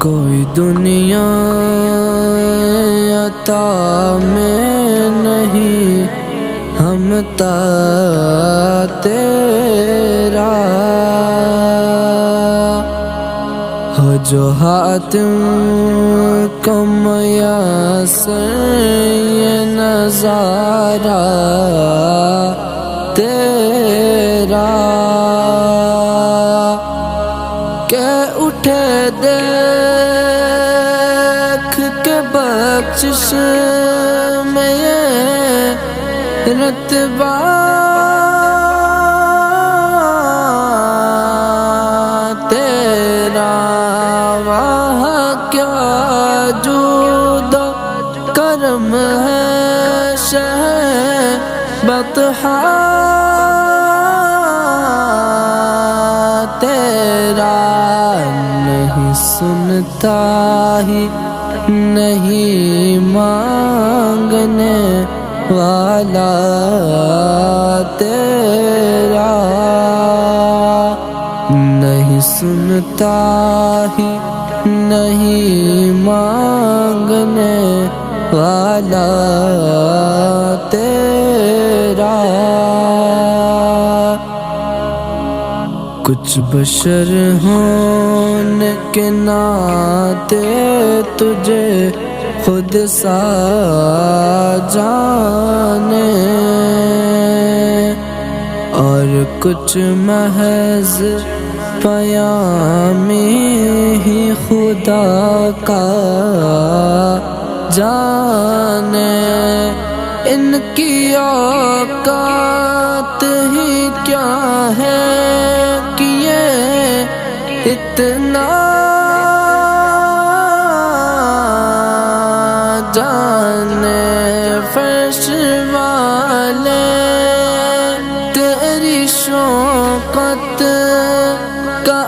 کوئی دنیا عطا میں نہیں ہمتا تیرا، ہو جو حاتم کو میسر یہ نظارہ تیرا، کہ اٹھے دیکھ کے بخشش میں یہ رتبہ تیرا، وہاں کیا جود و کرم ہے شہ بطحا تیرا، نہیں سنتا ہی نہیں مانگنے والا تیرا، نہیں سنتا ہی نہیں مانگنے والا تیرا، کچھ بشر ہونے کے ناطے تجھے خود سا جانے، اور کچھ محض پیامی ہی خدا کا جانے، ان کی اوقات ہی کیا ہے کہ یہ اتنا جانے، فرش والے تیری شوقت کا